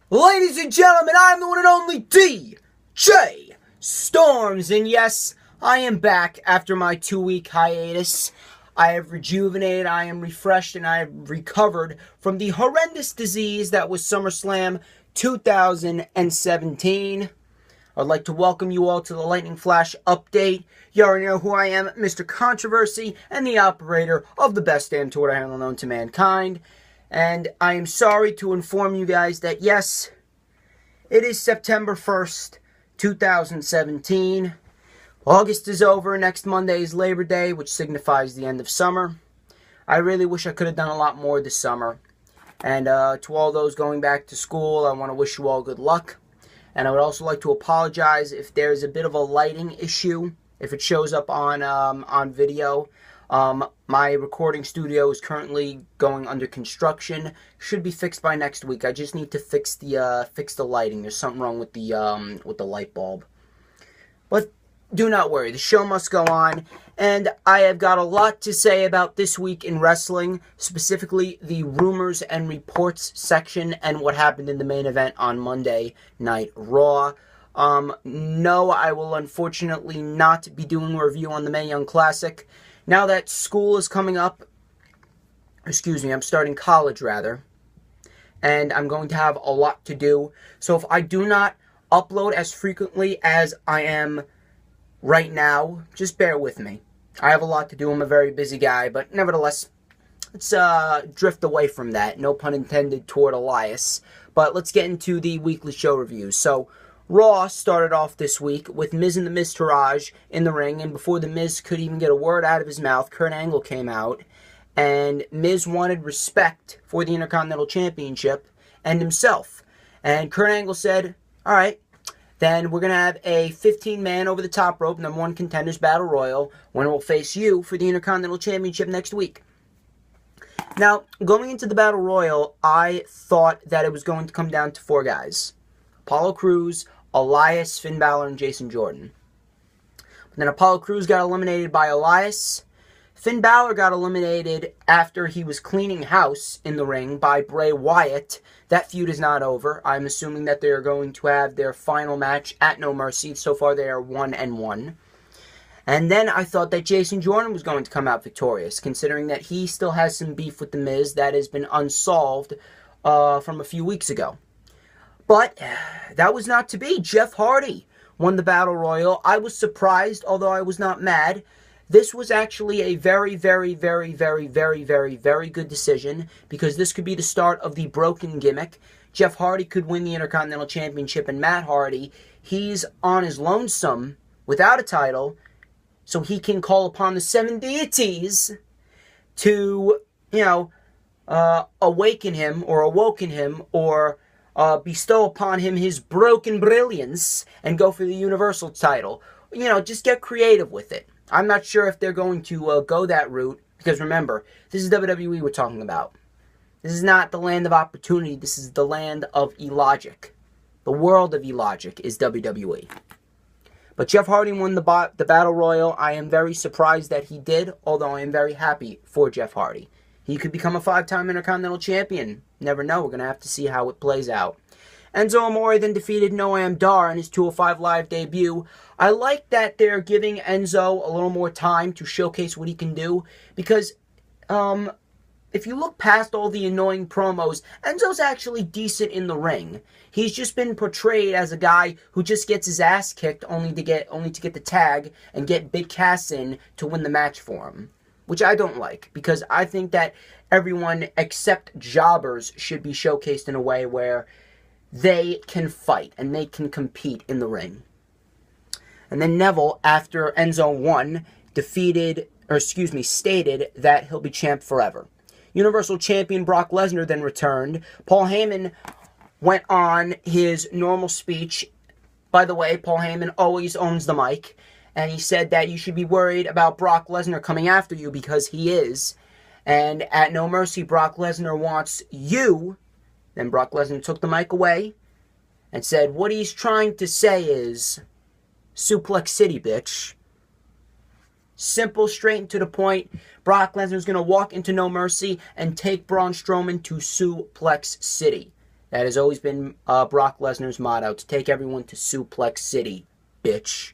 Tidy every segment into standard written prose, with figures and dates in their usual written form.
Ladies and gentlemen, I am the one and only DJ Storms, and yes, I am back after my 2-week hiatus. I have rejuvenated, I am refreshed, and I have recovered from the horrendous disease that was SummerSlam 2017. I'd like to welcome you all to the Lightning Flash update. You already know who I am, Mr. Controversy, and the operator of the best damn Twitter handle known to mankind. And I am sorry to inform you guys that, yes, it is September 1st, 2017. August is over. Next Monday is Labor Day, which signifies the end of summer. I really wish I could have done a lot more this summer. And to all those going back to school, I want to wish you all good luck. And I would also like to apologize if there's a bit of a lighting issue, if it shows up on video. My recording studio is currently going under construction. Should be fixed by next week. I just need to fix the lighting. There's something wrong with the light bulb. But do not worry, the show must go on, and I have got a lot to say about this week in wrestling, specifically the rumors and reports section and what happened in the main event on Monday Night Raw. No, I will unfortunately not be doing a review on the Mae Young Classic. Now that school is coming up, I'm starting college rather, and I'm going to have a lot to do. So if I do not upload as frequently as I am right now, just bear with me. I have a lot to do. I'm a very busy guy, but nevertheless, let's drift away from that. No pun intended toward Elias. But let's get into the weekly show reviews. So Raw started off this week with Miz and the Miztourage in the ring, and before the Miz could even get a word out of his mouth, Kurt Angle came out, and Miz wanted respect for the Intercontinental Championship and himself. And Kurt Angle said, alright, then we're going to have a 15-man over the top rope, number one contenders battle royal, when we'll face you for the Intercontinental Championship next week. Now, going into the battle royal, I thought that it was going to come down to 4 guys. Apollo Crews, Elias, Finn Balor, and Jason Jordan. But then Apollo Crews got eliminated by Elias. Finn Balor got eliminated after he was cleaning house in the ring by Bray Wyatt. That feud is not over. I'm assuming that they are going to have their final match at No Mercy. So far they are 1-1. And then I thought that Jason Jordan was going to come out victorious, considering that he still has some beef with The Miz that has been unsolved from a few weeks ago. But that was not to be. Jeff Hardy won the Battle Royal. I was surprised, although I was not mad. This was actually a very, very, very, very, very, very, very good decision, because this could be the start of the broken gimmick. Jeff Hardy could win the Intercontinental Championship, and Matt Hardy, he's on his lonesome without a title, so he can call upon the 7 deities to, awoken him, or bestow upon him his broken brilliance and go for the Universal title. Just get creative with it. I'm not sure if they're going to go that route, because remember, this is WWE we're talking about. This is not the land of opportunity. This is the land of illogic. The world of illogic is WWE. But Jeff Hardy won the Battle Royal. I am very surprised that he did, although I am very happy for Jeff Hardy. He could become a 5-time Intercontinental Champion. Never know. We're going to have to see how it plays out. Enzo Amore then defeated Noam Dar in his 205 Live debut. I like that they're giving Enzo a little more time to showcase what he can do, because if you look past all the annoying promos, Enzo's actually decent in the ring. He's just been portrayed as a guy who just gets his ass kicked only to get the tag and get Big Cass in to win the match for him, which I don't like, because I think that everyone except jobbers should be showcased in a way where they can fight and they can compete in the ring. And then Neville, after Enzo won, stated that he'll be champ forever. Universal Champion Brock Lesnar then returned. Paul Heyman went on his normal speech. By the way, Paul Heyman always owns the mic. And he said that you should be worried about Brock Lesnar coming after you, because he is. And at No Mercy, Brock Lesnar wants you. Then Brock Lesnar took the mic away and said what he's trying to say is, Suplex City, bitch. Simple, straight and to the point. Brock Lesnar's going to walk into No Mercy and take Braun Strowman to Suplex City. That has always been Brock Lesnar's motto, to take everyone to Suplex City, bitch.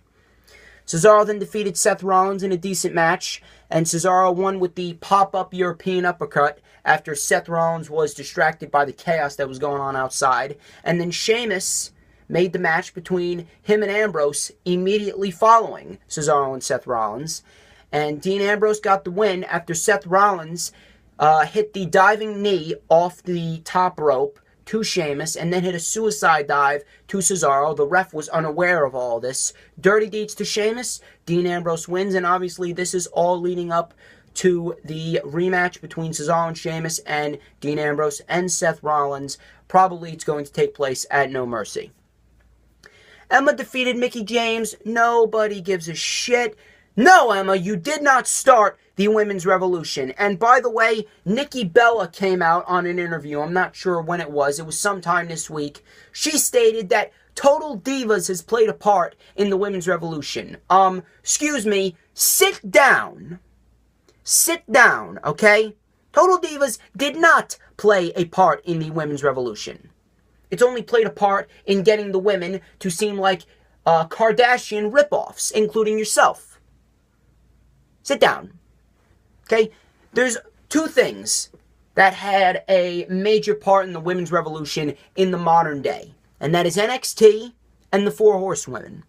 Cesaro then defeated Seth Rollins in a decent match, and Cesaro won with the pop-up European uppercut after Seth Rollins was distracted by the chaos that was going on outside. And then Sheamus made the match between him and Ambrose immediately following Cesaro and Seth Rollins. And Dean Ambrose got the win after Seth Rollins hit the diving knee off the top rope to Sheamus, and then hit a suicide dive to Cesaro. The ref was unaware of all this. Dirty deeds to Sheamus. Dean Ambrose wins, and obviously this is all leading up to the rematch between Cesaro and Sheamus and Dean Ambrose and Seth Rollins. Probably it's going to take place at No Mercy. Emma defeated Mickie James. Nobody gives a shit. No, Emma, you did not start the Women's Revolution. And by the way, Nikki Bella came out on an interview. I'm not sure when it was. It was sometime this week. She stated that Total Divas has played a part in the Women's Revolution. Excuse me, sit down. Sit down, okay? Total Divas did not play a part in the Women's Revolution. It's only played a part in getting the women to seem like Kardashian ripoffs, including yourself. Sit down. Okay? There's two things that had a major part in the Women's Revolution in the modern day. And that is NXT and the Four Horsewomen.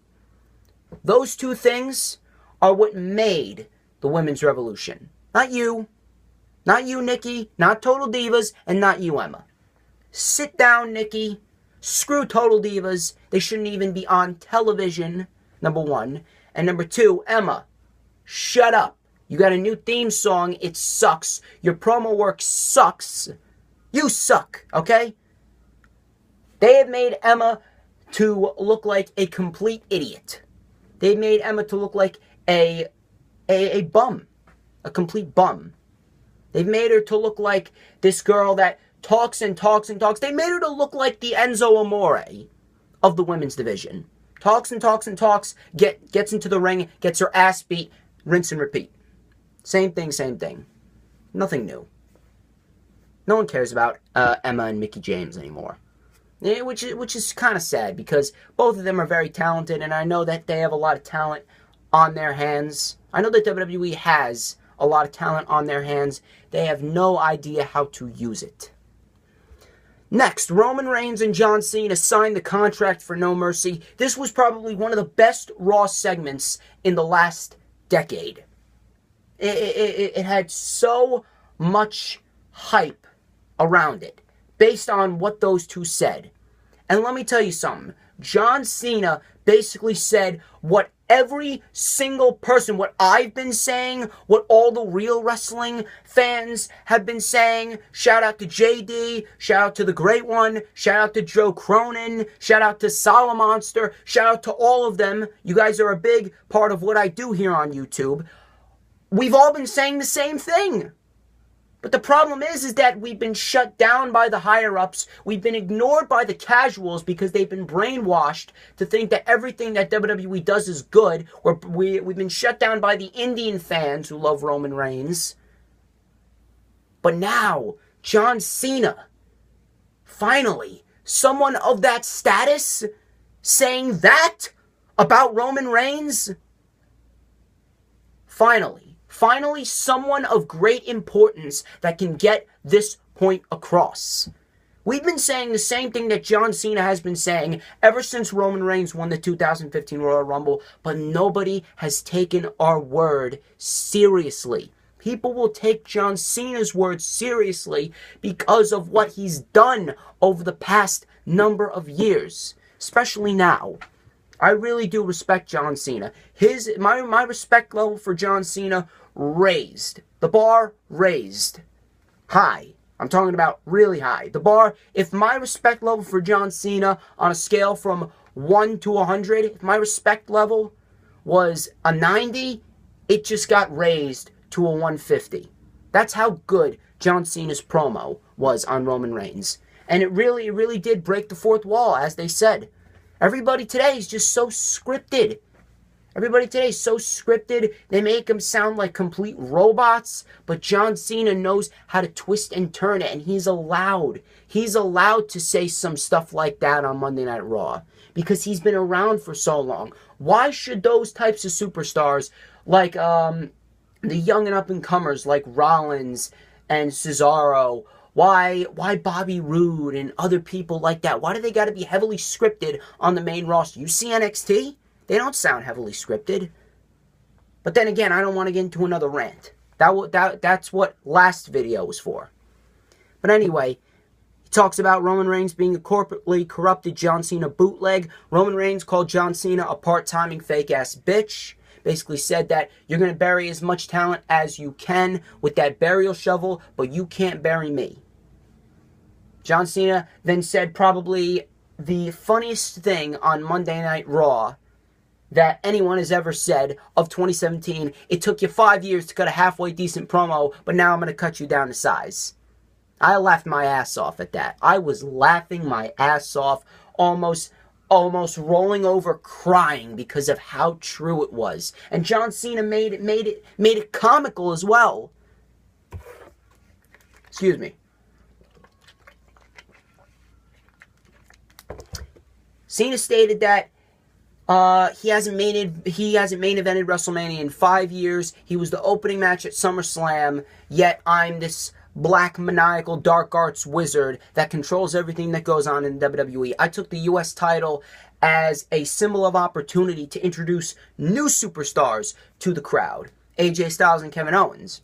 Those two things are what made the Women's Revolution. Not you. Not you, Nikki. Not Total Divas. And not you, Emma. Sit down, Nikki. Screw Total Divas. They shouldn't even be on television, number one. And number two, Emma, shut up. You got a new theme song. It sucks. Your promo work sucks. You suck, okay? They have made Emma to look like a complete idiot. They made Emma to look like a bum. A complete bum. They've made her to look like this girl that talks and talks and talks. They made her to look like the Enzo Amore of the women's division. Talks and talks and talks, gets into the ring, gets her ass beat, rinse and repeat. Same thing, same thing. Nothing new. No one cares about Emma and Mickie James anymore. Which is kind of sad, because both of them are very talented, and I know that they have a lot of talent on their hands. I know that WWE has a lot of talent on their hands. They have no idea how to use it. Next, Roman Reigns and John Cena signed the contract for No Mercy. This was probably one of the best Raw segments in the last decade. It had so much hype around it, based on what those two said. And let me tell you something. John Cena basically said what every single person, what I've been saying, what all the real wrestling fans have been saying. Shout out to JD, shout out to the Great One, shout out to Joe Cronin, shout out to Solomonster, shout out to all of them. You guys are a big part of what I do here on YouTube. We've all been saying the same thing. But the problem is that we've been shut down by the higher-ups. We've been ignored by the casuals because they've been brainwashed to think that everything that WWE does is good. We've been shut down by the Indian fans who love Roman Reigns. But now, John Cena, finally, someone of that status, saying that about Roman Reigns. Finally, someone of great importance that can get this point across. We've been saying the same thing that John Cena has been saying ever since Roman Reigns won the 2015 Royal Rumble, but nobody has taken our word seriously. People will take John Cena's word seriously because of what he's done over the past number of years, especially now. I really do respect John Cena. My respect level for John Cena raised. The bar raised. High. I'm talking about really high. The bar, if my respect level for John Cena on a scale from 1 to 100, if my respect level was a 90, it just got raised to a 150. That's how good John Cena's promo was on Roman Reigns. And it really did break the fourth wall, as they said. Everybody today is just so scripted. Everybody today is so scripted. They make them sound like complete robots. But John Cena knows how to twist and turn it. And he's allowed. He's allowed to say some stuff like that on Monday Night Raw. Because he's been around for so long. Why should those types of superstars, like the young and up-and-comers like Rollins and Cesaro, why Bobby Roode and other people like that, why do they got to be heavily scripted on the main roster? You see NXT? They don't sound heavily scripted. But then again, I don't want to get into another rant. That's what last video was for. But anyway, he talks about Roman Reigns being a corporately corrupted John Cena bootleg. Roman Reigns called John Cena a part-timing fake-ass bitch. Basically said that you're going to bury as much talent as you can with that burial shovel, but you can't bury me. John Cena then said probably the funniest thing on Monday Night Raw that anyone has ever said of 2017. It took you 5 years to cut a halfway decent promo, but now I'm going to cut you down to size. I laughed my ass off at that. I was laughing my ass off, almost rolling over crying because of how true it was. And John Cena made it comical as well. Excuse me. Cena stated that he hasn't main evented WrestleMania in 5 years. He was the opening match at SummerSlam, yet I'm this black maniacal dark arts wizard that controls everything that goes on in WWE. I took the US title as a symbol of opportunity to introduce new superstars to the crowd. AJ Styles and Kevin Owens.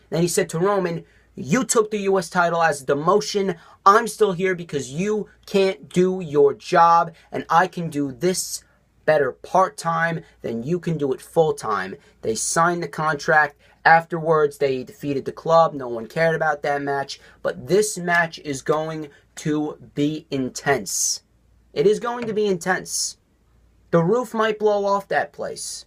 Then he said to Roman, you took the US title as a demotion. I'm still here because you can't do your job, and I can do this better part-time than you can do it full-time. They signed the contract. Afterwards, they defeated the Club. No one cared about that match. But this match is going to be intense. It is going to be intense. The roof might blow off that place.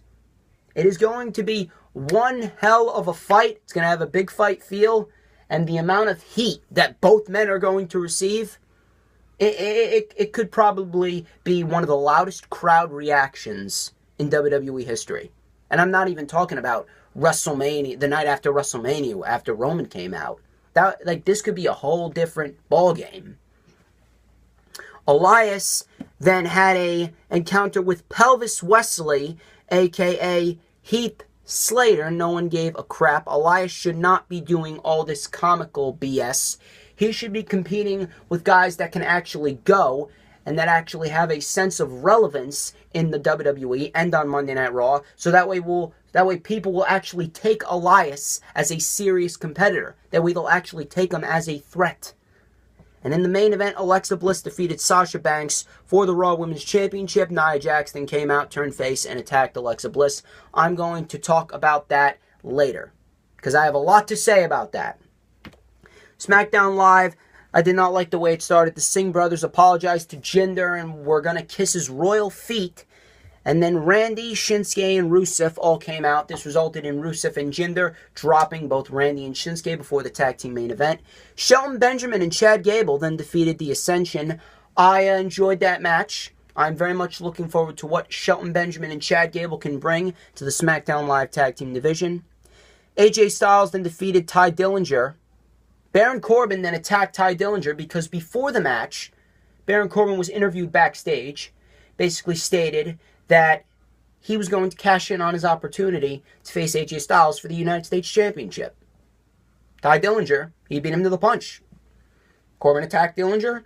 It is going to be one hell of a fight. It's going to have a big fight feel. And the amount of heat that both men are going to receive, it could probably be one of the loudest crowd reactions in WWE history. And I'm not even talking about WrestleMania, the night after WrestleMania, after Roman came out. This could be a whole different ballgame. Elias then had an encounter with Pelvis Wesley, a.k.a. Heath Slater. No one gave a crap. Elias should not be doing all this comical BS. He should be competing with guys that can actually go and that actually have a sense of relevance in the WWE and on Monday Night Raw. So that way people will actually take Elias as a serious competitor. That way they'll actually take him as a threat. And in the main event, Alexa Bliss defeated Sasha Banks for the Raw Women's Championship. Nia Jax then came out, turned face, and attacked Alexa Bliss. I'm going to talk about that later, because I have a lot to say about that. SmackDown Live, I did not like the way it started. The Singh brothers apologized to Jinder and were going to kiss his royal feet. And then Randy, Shinsuke, and Rusev all came out. This resulted in Rusev and Jinder dropping both Randy and Shinsuke before the tag team main event. Shelton Benjamin and Chad Gable then defeated the Ascension. I enjoyed that match. I'm very much looking forward to what Shelton Benjamin and Chad Gable can bring to the SmackDown Live tag team division. AJ Styles then defeated Ty Dillinger. Baron Corbin then attacked Ty Dillinger because before the match, Baron Corbin was interviewed backstage, basically stated that he was going to cash in on his opportunity to face AJ Styles for the United States Championship. Ty Dillinger, he beat him to the punch. Corbin attacked Dillinger,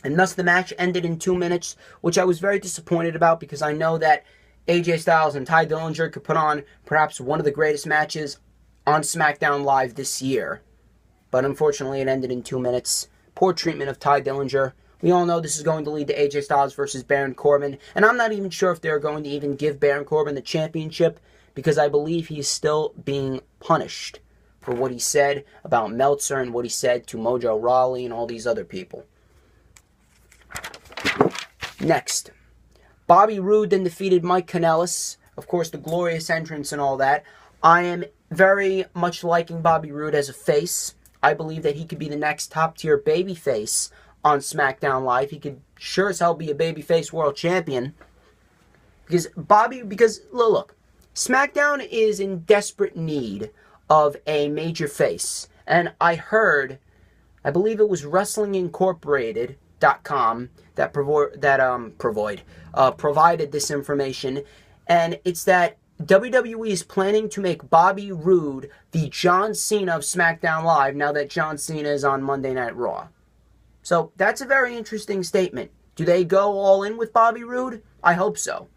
and thus the match ended in 2 minutes, which I was very disappointed about because I know that AJ Styles and Ty Dillinger could put on perhaps one of the greatest matches on SmackDown Live this year. But unfortunately, it ended in 2 minutes. Poor treatment of Ty Dillinger. We all know this is going to lead to AJ Styles versus Baron Corbin. And I'm not even sure if they're going to even give Baron Corbin the championship, because I believe he's still being punished for what he said about Meltzer and what he said to Mojo Rawley and all these other people. Next, Bobby Roode then defeated Mike Kanellis. Of course, the glorious entrance and all that. I am very much liking Bobby Roode as a face. I believe that he could be the next top-tier babyface on SmackDown Live. He could sure as hell be a babyface world champion. Because look, SmackDown is in desperate need of a major face. And I believe it was WrestlingIncorporated.com that provided this information. And it's that WWE is planning to make Bobby Roode the John Cena of SmackDown Live now that John Cena is on Monday Night Raw. So that's a very interesting statement. Do they go all in with Bobby Roode? I hope so.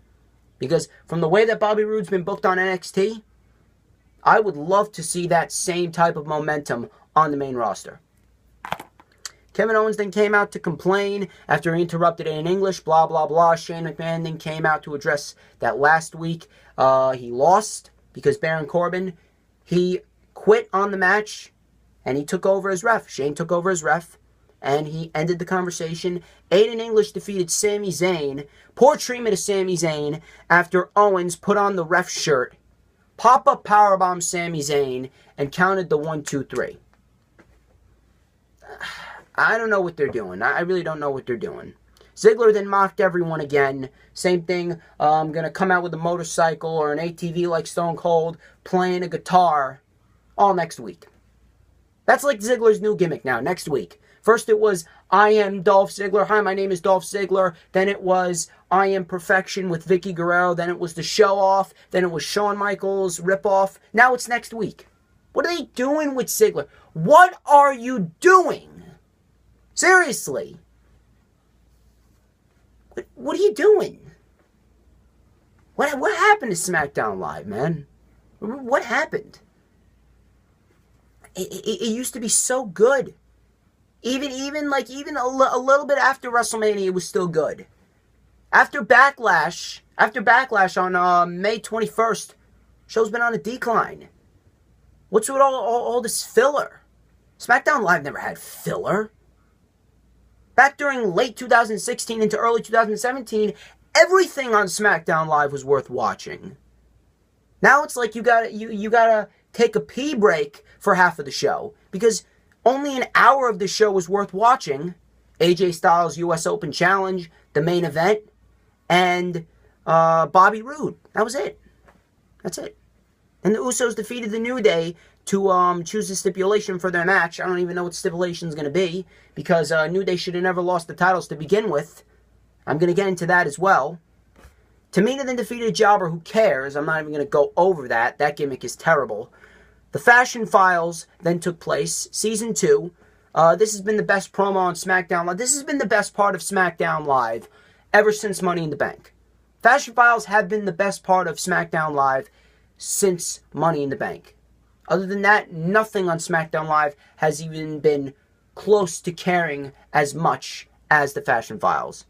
Because from the way that Bobby Roode's been booked on NXT, I would love to see that same type of momentum on the main roster. Kevin Owens then came out to complain after he interrupted it in English, blah, blah, blah. Shane McMahon then came out to address that last week. He lost because Baron Corbin, he quit on the match and he took over as ref. Shane took over as ref and he ended the conversation. Aiden English defeated Sami Zayn. Poor treatment of Sami Zayn after Owens put on the ref shirt, pop-up powerbomb Sami Zayn, and counted the 1, 2, 3. I don't know what they're doing. I really don't know what they're doing. Ziggler then mocked everyone again. Same thing. I'm going to come out with a motorcycle or an ATV like Stone Cold, playing a guitar all next week. That's like Ziggler's new gimmick now, next week. First it was, I am Dolph Ziggler. Hi, my name is Dolph Ziggler. Then it was, I am Perfection with Vicky Guerrero. Then it was the show off. Then it was Shawn Michaels ripoff. Now it's next week. What are they doing with Ziggler? What are you doing? Seriously. What are you doing? What happened to SmackDown Live, man? What happened? It used to be so good. Even a little bit after WrestleMania, it was still good. After Backlash on May 21st, show's been on a decline. What's with all this filler? SmackDown Live never had filler. Back during late 2016 into early 2017, everything on SmackDown Live was worth watching. Now it's like you gotta take a pee break for half of the show because only an hour of the show was worth watching. AJ Styles US Open Challenge, the main event, and Bobby Roode. That was it. That's it. And the Usos defeated the New Day to choose a stipulation for their match. I don't even know what stipulation is going to be because New Day should have never lost the titles to begin with. I'm going to get into that as well. Tamina then defeated Jobber. Who cares? I'm not even going to go over that. That gimmick is terrible. The Fashion Files then took place. Season 2. This has been the best promo on SmackDown Live. This has been the best part of SmackDown Live ever since Money in the Bank. Fashion Files have been the best part of SmackDown Live since Money in the Bank. Other than that, nothing on SmackDown Live has even been close to caring as much as the Fashion Files.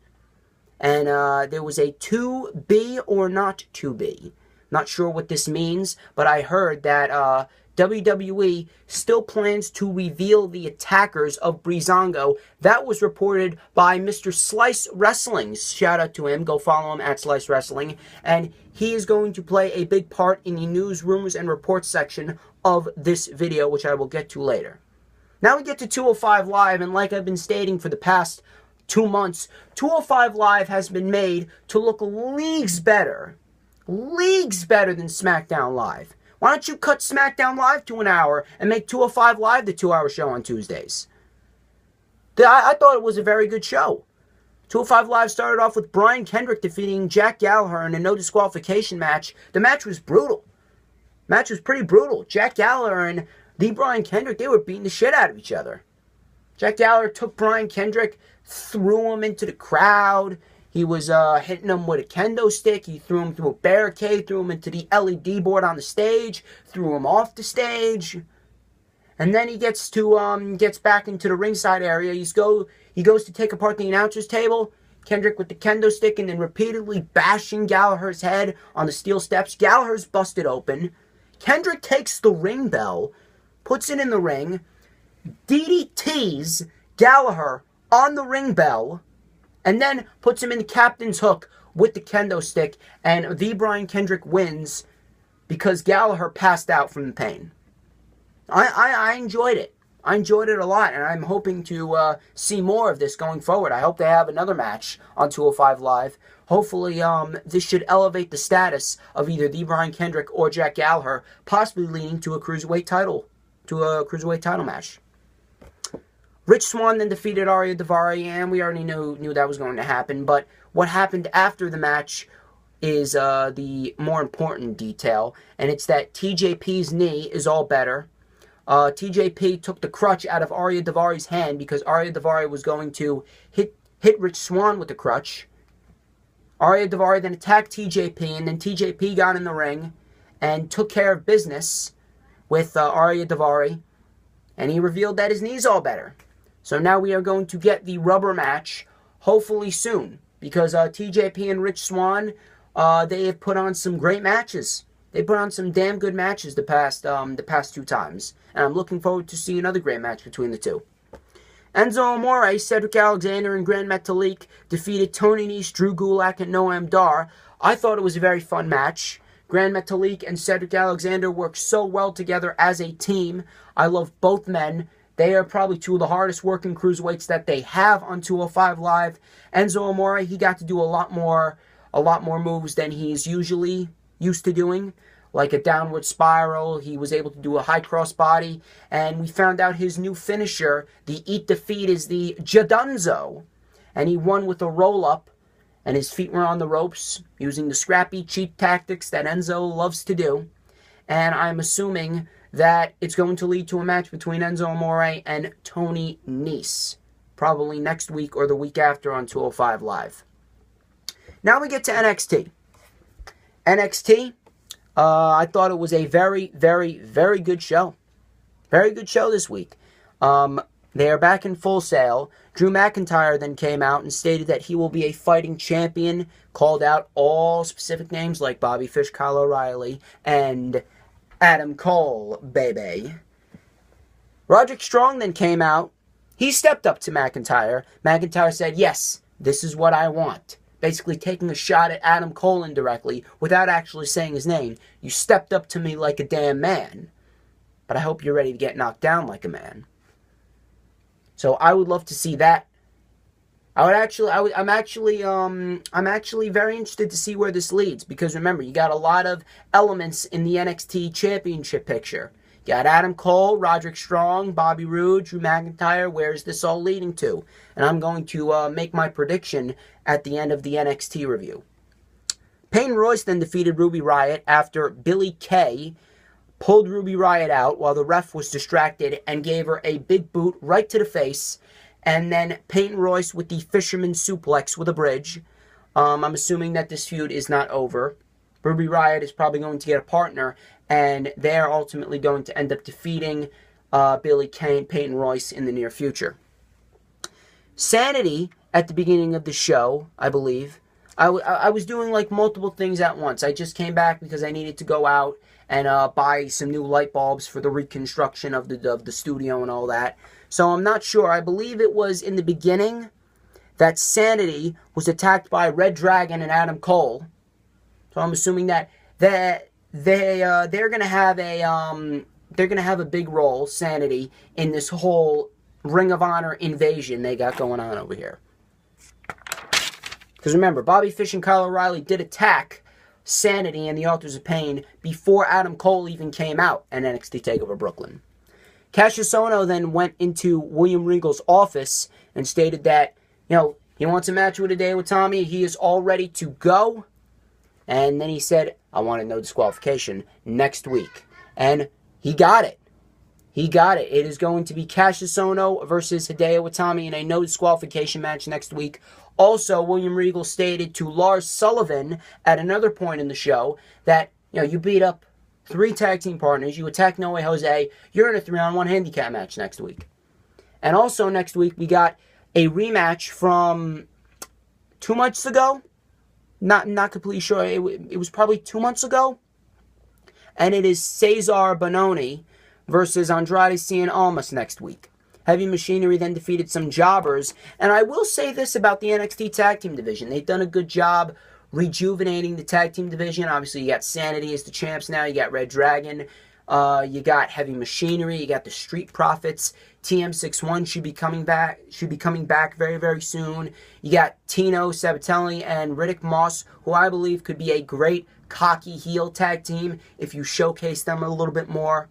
And there was a to be or not to be. Not sure what this means, but I heard that WWE still plans to reveal the attackers of Breezango. That was reported by Mr. Slice Wrestling. Shout out to him. Go follow him at Slice Wrestling. And he is going to play a big part in the news, rumors, and reports section of this video, which I will get to later. Now we get to 205 Live, and like I've been stating for the past 2 months, 205 Live has been made to look leagues better than SmackDown Live. Why don't you cut SmackDown Live to an hour and make 205 Live the 2-hour show on Tuesdays? I thought it was a very good show. 205 Live started off with Brian Kendrick defeating Jack Gallagher in a no disqualification match. The match was brutal. The match was pretty brutal. Jack Gallagher and the Brian Kendrick, they were beating the shit out of each other. Jack Gallagher took Brian Kendrick, threw him into the crowd. He was hitting him with a kendo stick. He threw him through a barricade, threw him into the LED board on the stage, threw him off the stage. And then he gets back into the ringside area. He goes to take apart the announcer's table. Kendrick with the kendo stick and then repeatedly bashing Gallagher's head on the steel steps. Gallagher's busted open. Kendrick takes the ring bell, puts it in the ring, DDTs Gallagher on the ring bell, and then puts him in the captain's hook with the kendo stick, and the Brian Kendrick wins because Gallagher passed out from the pain. I enjoyed it. I enjoyed it a lot, and I'm hoping to see more of this going forward. I hope they have another match on 205 Live. Hopefully, this should elevate the status of either the Brian Kendrick or Jack Gallagher, possibly leading to a cruiserweight title match. Rich Swann then defeated Arya Daivari, and we already knew that was going to happen. But what happened after the match is the more important detail, and it's that TJP's knee is all better. TJP took the crutch out of Arya Daivari's hand because Arya Daivari was going to hit Rich Swann with the crutch. Arya Daivari then attacked TJP, and then TJP got in the ring and took care of business with Arya Daivari, and he revealed that his knee's all better. So now we are going to get the rubber match, hopefully soon, because TJP and Rich Swann, they have put on some great matches. They put on some damn good matches the past 2 times. And I'm looking forward to seeing another great match between the two. Enzo Amore, Cedric Alexander, and Grand Metalik defeated Tony Nese, Drew Gulak, and Noam Dar. I thought it was a very fun match. Grand Metalik and Cedric Alexander work so well together as a team. I love both men. They are probably 2 of the hardest working cruiserweights that they have on 205 Live. Enzo Amore, he got to do a lot more moves than he's usually used to doing, like a downward spiral. He was able to do a high cross body, and we found out his new finisher, the Eat Defeat, is the Jadunzo, and he won with a roll-up, and his feet were on the ropes, using the scrappy, cheap tactics that Enzo loves to do, and I'm assuming that it's going to lead to a match between Enzo Amore and Tony Nese, probably next week or the week after on 205 Live. Now we get to NXT. NXT, I thought it was a very, very, very good show. Very good show this week. They are back in Full Sail. Drew McIntyre then came out and stated that he will be a fighting champion, called out all specific names like Bobby Fish, Kyle O'Reilly, and Adam Cole, baby. Roderick Strong then came out. He stepped up to McIntyre. McIntyre said, yes, this is what I want. Basically taking a shot at Adam Cole indirectly without actually saying his name. You stepped up to me like a damn man, but I hope you're ready to get knocked down like a man. So I would love to see that. I'm actually very interested to see where this leads, because remember, you got a lot of elements in the NXT Championship picture. You got Adam Cole, Roderick Strong, Bobby Roode, Drew McIntyre. Where is this all leading to? And I'm going to make my prediction at the end of the NXT review. Peyton Royce then defeated Ruby Riott after Billie Kay pulled Ruby Riott out while the ref was distracted and gave her a big boot right to the face. And then Peyton Royce with the Fisherman Suplex with a bridge. I'm assuming that this feud is not over. Ruby Riott is probably going to get a partner, and they're ultimately going to end up defeating Billie Kay and Peyton Royce in the near future. Sanity, at the beginning of the show, I believe, I was doing like multiple things at once. I just came back because I needed to go out and buy some new light bulbs for the reconstruction of the studio and all that. So I'm not sure. I believe it was in the beginning that Sanity was attacked by Red Dragon and Adam Cole. So I'm assuming that they're gonna have a big role, Sanity, in this whole Ring of Honor invasion they got going on over here. Because remember, Bobby Fish and Kyle O'Reilly did attack Sanity and the Authors of Pain before Adam Cole even came out in NXT TakeOver Brooklyn. Cassius Ohno then went into William Regal's office and stated that, he wants a match with Hideo Itami. He is all ready to go. And then he said, I want a no disqualification next week. And he got it. He got it. It is going to be Cassius Ohno versus Hideo Itami in a no disqualification match next week. Also, William Regal stated to Lars Sullivan at another point in the show that, you beat up 3 tag team partners, you attack No Way Jose, you're in a 3-on-1 handicap match next week. And also next week, we got a rematch from 2 months ago. Not completely sure. It was probably 2 months ago. And it is Cesar Bononi versus Andrade Cien Almas next week. Heavy Machinery then defeated some jobbers. And I will say this about the NXT Tag Team Division. They've done a good job rejuvenating the Tag Team Division. Obviously, you got Sanity as the champs now. You got Red Dragon. You got Heavy Machinery. You got the Street Profits. TM61 should be coming back. Very, very soon. You got Tino Sabatelli and Riddick Moss, who I believe could be a great cocky heel tag team if you showcase them a little bit more.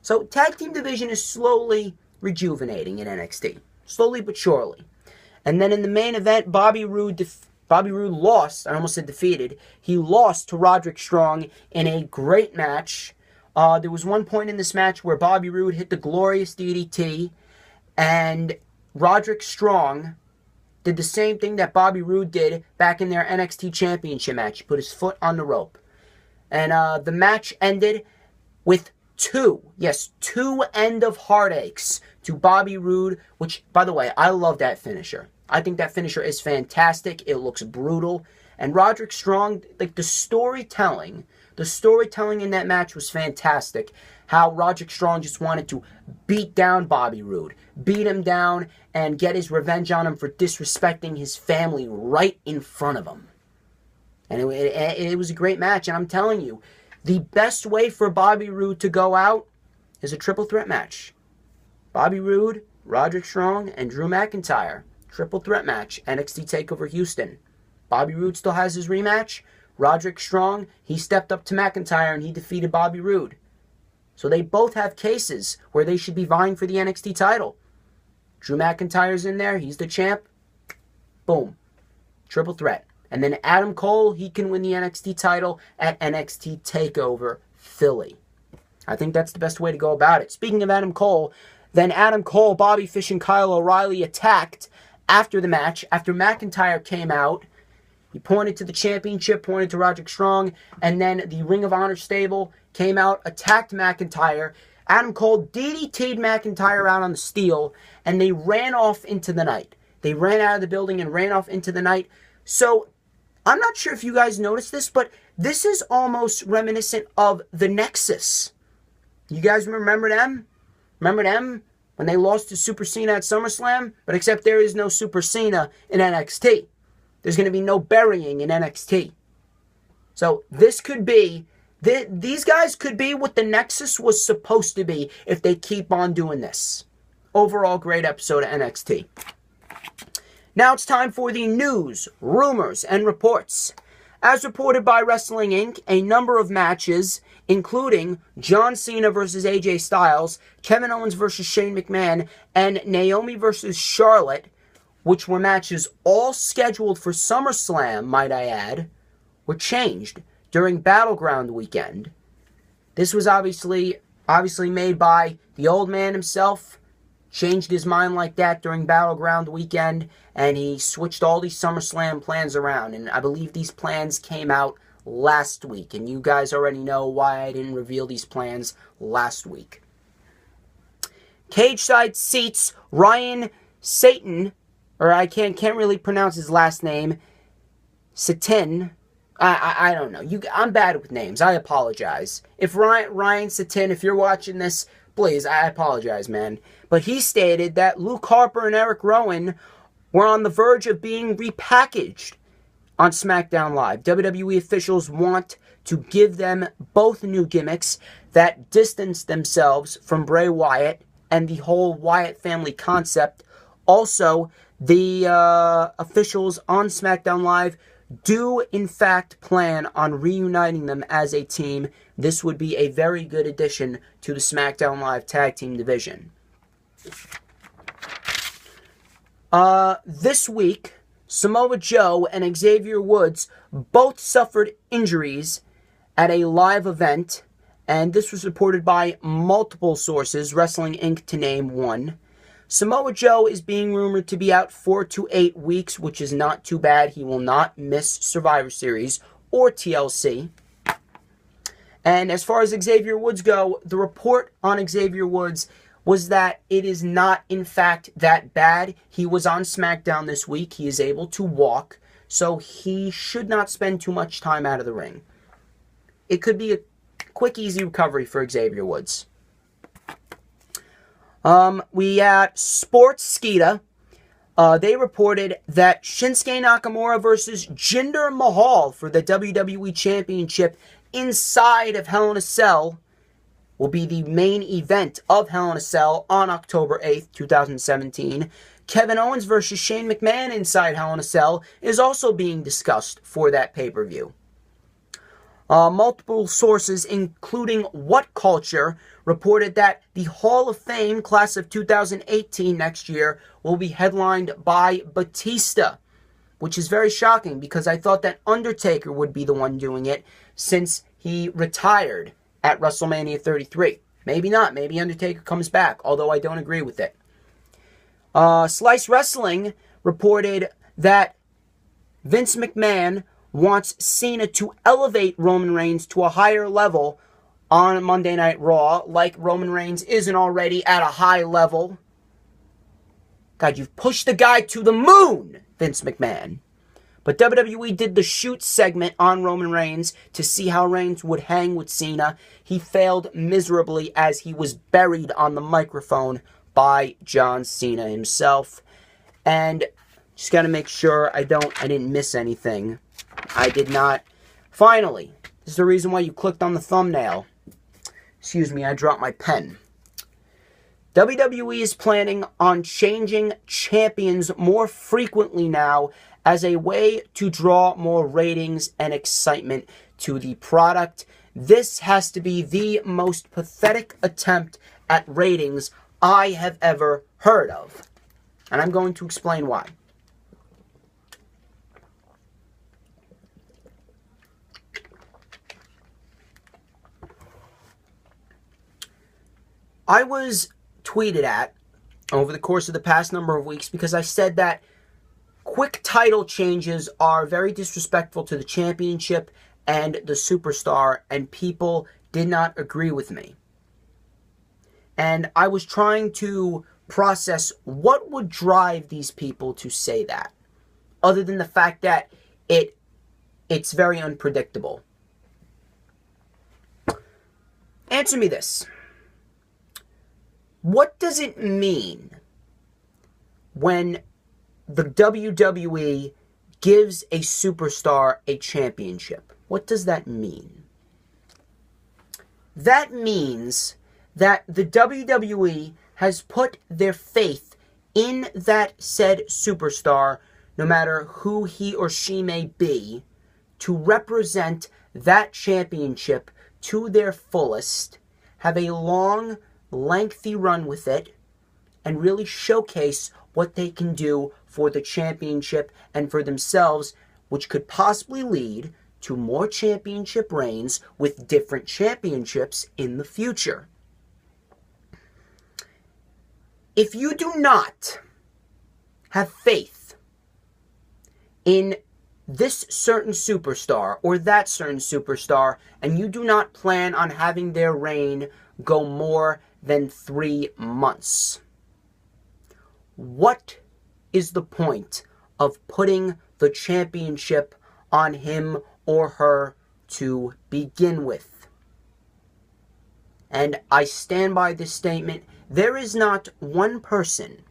So tag team division is slowly rejuvenating in NXT, slowly but surely. And then in the main event, Bobby Roode lost. I almost said defeated. He lost to Roderick Strong in a great match. There was one point in this match where Bobby Roode hit the glorious DDT, and Roderick Strong did the same thing that Bobby Roode did back in their NXT Championship match. He put his foot on the rope. And the match ended with two end of heartaches to Bobby Roode, which, by the way, I love that finisher. I think that finisher is fantastic. It looks brutal. And Roderick Strong, like the storytelling in that match was fantastic. How Roderick Strong just wanted to beat down Bobby Roode, beat him down, and get his revenge on him for disrespecting his family right in front of him. And it was a great match, and I'm telling you, the best way for Bobby Roode to go out is a triple threat match. Bobby Roode, Roderick Strong, and Drew McIntyre. Triple threat match, NXT TakeOver Houston. Bobby Roode still has his rematch. Roderick Strong, he stepped up to McIntyre and he defeated Bobby Roode. So they both have cases where they should be vying for the NXT title. Drew McIntyre's in there, he's the champ. Boom. Triple threat. And then Adam Cole, he can win the NXT title at NXT TakeOver Philly. I think that's the best way to go about it. Speaking of Adam Cole, then Adam Cole, Bobby Fish, and Kyle O'Reilly attacked after the match. After McIntyre came out, he pointed to the championship, pointed to Roderick Strong, and then the Ring of Honor stable came out, attacked McIntyre. Adam Cole DDT'd McIntyre out on the steel, and they ran off into the night. They ran out of the building and ran off into the night. So, I'm not sure if you guys noticed this, but this is almost reminiscent of the Nexus. You guys remember them? Remember them? When they lost to Super Cena at SummerSlam? But except there is no Super Cena in NXT. There's going to be no burying in NXT. So this could be, these guys could be what the Nexus was supposed to be if they keep on doing this. Overall, great episode of NXT. Now it's time for the news, rumors, and reports. As reported by Wrestling Inc., a number of matches, including John Cena versus AJ Styles, Kevin Owens versus Shane McMahon, and Naomi versus Charlotte, which were matches all scheduled for SummerSlam, might I add, were changed during Battleground weekend. This was obviously made by the old man himself, changed his mind like that during Battleground weekend, and he switched all these SummerSlam plans around. And I believe these plans came out last week, and you guys already know why I didn't reveal these plans last week. Cage side seats Ryan Satan, or I can't really pronounce his last name, Satin. I don't know. I'm bad with names. I apologize. If Ryan Satin, if you're watching this, please, I apologize, man. But he stated that Luke Harper and Erick Rowan were on the verge of being repackaged on SmackDown Live. WWE officials want to give them both new gimmicks that distance themselves from Bray Wyatt and the whole Wyatt family concept. Also, the officials on SmackDown Live do, in fact, plan on reuniting them as a team. This would be a very good addition to the SmackDown Live tag team division. This week, Samoa Joe and Xavier Woods both suffered injuries at a live event, and this was reported by multiple sources, Wrestling Inc. to name one. Samoa Joe is being rumored to be out 4 to 8 weeks, which is not too bad. He will not miss Survivor Series or TLC. And as far as Xavier Woods go, the report on Xavier Woods was that it is not, in fact, that bad. He was on SmackDown this week. He is able to walk, so he should not spend too much time out of the ring. It could be a quick, easy recovery for Xavier Woods. We had Sports Skeeta. They reported that Shinsuke Nakamura versus Jinder Mahal for the WWE Championship inside of Hell in a Cell will be the main event of Hell in a Cell on October 8th, 2017. Kevin Owens versus Shane McMahon inside Hell in a Cell is also being discussed for that pay-per-view. Multiple sources, including What Culture, reported that the Hall of Fame class of 2018 next year will be headlined by Batista, which is very shocking because I thought that Undertaker would be the one doing it since he retired at WrestleMania 33. Maybe not. Maybe Undertaker comes back, although I don't agree with it. Slice Wrestling reported that Vince McMahon wants Cena to elevate Roman Reigns to a higher level on Monday Night Raw, like Roman Reigns isn't already at a high level. God, you've pushed the guy to the moon, Vince McMahon. But WWE did the shoot segment on Roman Reigns to see how Reigns would hang with Cena. He failed miserably as he was buried on the microphone by John Cena himself. And just got to make sure I didn't miss anything. I did not. Finally, this is the reason why you clicked on the thumbnail. Excuse me, I dropped my pen. WWE is planning on changing champions more frequently now as a way to draw more ratings and excitement to the product. This has to be the most pathetic attempt at ratings I have ever heard of. And I'm going to explain why. I was tweeted at over the course of the past number of weeks because I said that quick title changes are very disrespectful to the championship and the superstar, and people did not agree with me. And I was trying to process what would drive these people to say that, other than the fact that it's very unpredictable. Answer me this. What does it mean when the WWE gives a superstar a championship? What does that mean? That means that the WWE has put their faith in that said superstar, no matter who he or she may be, to represent that championship to their fullest, have a long, lengthy run with it, and really showcase what they can do for the championship and for themselves, which could possibly lead to more championship reigns with different championships in the future. If you do not have faith in this certain superstar or that certain superstar, and you do not plan on having their reign go more than 3 months, what is the point of putting the championship on him or her to begin with? And I stand by this statement. There is not one person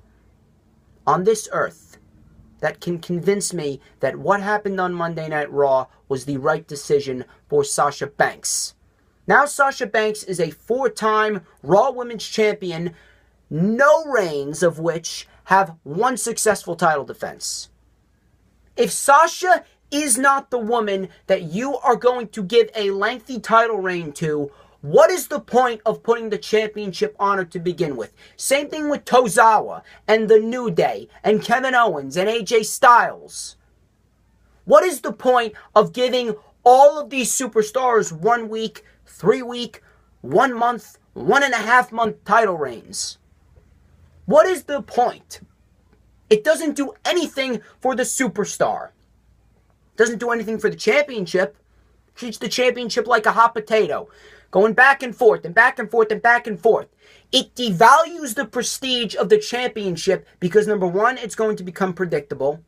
on this earth that can convince me that what happened on Monday Night Raw was the right decision for Sasha Banks. Now Sasha Banks is a 4-time Raw Women's Champion, no reigns of which have one successful title defense. If Sasha is not the woman that you are going to give a lengthy title reign to, what is the point of putting the championship on her to begin with? Same thing with Tozawa and The New Day and Kevin Owens and AJ Styles. What is the point of giving all of these superstars 1 week, 3 week, 1 month, 1.5 month title reigns? What is the point? It doesn't do anything for the superstar. It doesn't do anything for the championship. It treats the championship like a hot potato, going back and forth and back and forth and back and forth. It devalues the prestige of the championship because, number one, it's going to become predictable.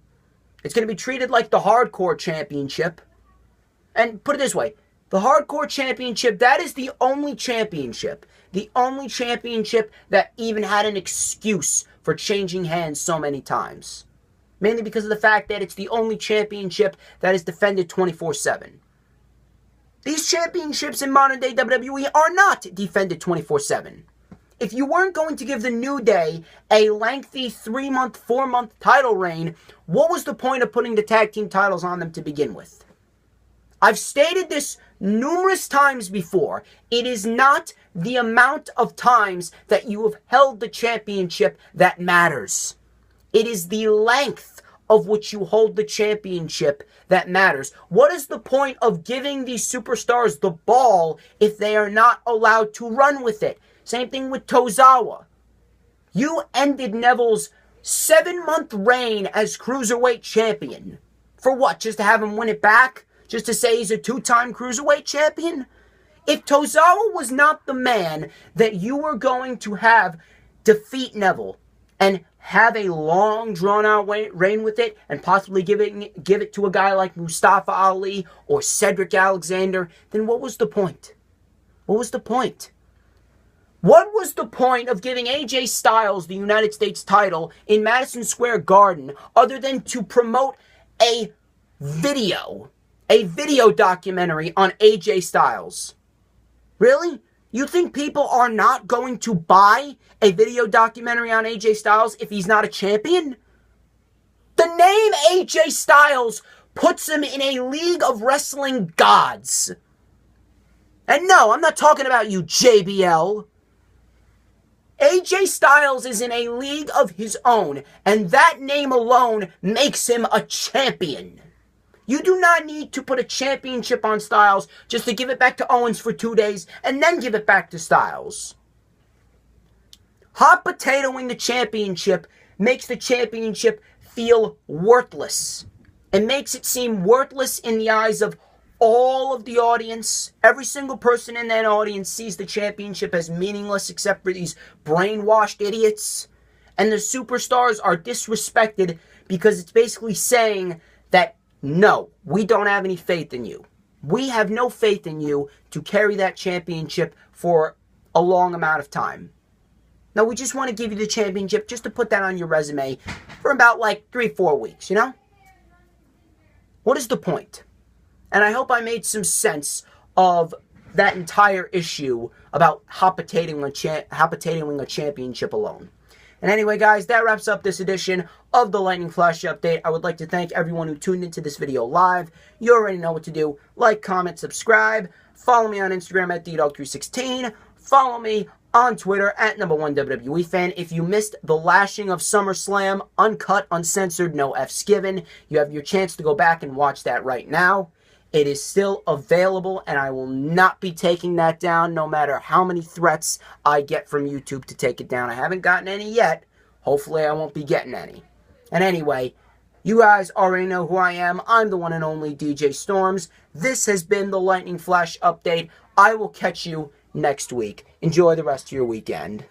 It's going to be treated like the hardcore championship. And put it this way, the hardcore championship, that is the only championship that even had an excuse for changing hands so many times. Mainly because of the fact that it's the only championship that is defended 24/7. These championships in modern day WWE are not defended 24/7. If you weren't going to give the New Day a lengthy 3-month, 4-month title reign, what was the point of putting the tag team titles on them to begin with? I've stated this numerous times before. It is not the amount of times that you have held the championship that matters. It is the length of which you hold the championship that matters. What is the point of giving these superstars the ball if they are not allowed to run with it? Same thing with Tozawa. You ended Neville's 7-month reign as Cruiserweight champion. For what? Just to have him win it back? Just to say he's a 2-time Cruiserweight champion? If Tozawa was not the man that you were going to have defeat Neville and have a long, drawn-out reign with it and possibly give it to a guy like Mustafa Ali or Cedric Alexander, then what was the point? What was the point? What was the point of giving AJ Styles the United States title in Madison Square Garden other than to promote a video documentary on AJ Styles? Really? You think people are not going to buy a video documentary on AJ Styles if he's not a champion? The name AJ Styles puts him in a league of wrestling gods. And no, I'm not talking about you, JBL. AJ Styles is in a league of his own, and that name alone makes him a champion. You do not need to put a championship on Styles just to give it back to Owens for 2 days and then give it back to Styles. Hot potatoing the championship makes the championship feel worthless. It makes it seem worthless in the eyes of all of the audience. Every single person in that audience sees the championship as meaningless except for these brainwashed idiots. And the superstars are disrespected because it's basically saying that, no, we don't have any faith in you. We have no faith in you to carry that championship for a long amount of time. No, we just want to give you the championship just to put that on your resume for about like 3-4 weeks, you know? What is the point? And I hope I made some sense of that entire issue about hot potatoing a championship alone. And anyway, guys, that wraps up this edition of the Lightning Flash Update. I would like to thank everyone who tuned into this video live. You already know what to do. Like, comment, subscribe. Follow me on Instagram at DDog316. Follow me on Twitter at #1 WWE fan. If you missed the lashing of SummerSlam, uncut, uncensored, no F's given, you have your chance to go back and watch that right now. It is still available, and I will not be taking that down no matter how many threats I get from YouTube to take it down. I haven't gotten any yet. Hopefully, I won't be getting any. And anyway, you guys already know who I am. I'm the one and only DJ Storms. This has been the Lightning Flash Update. I will catch you next week. Enjoy the rest of your weekend.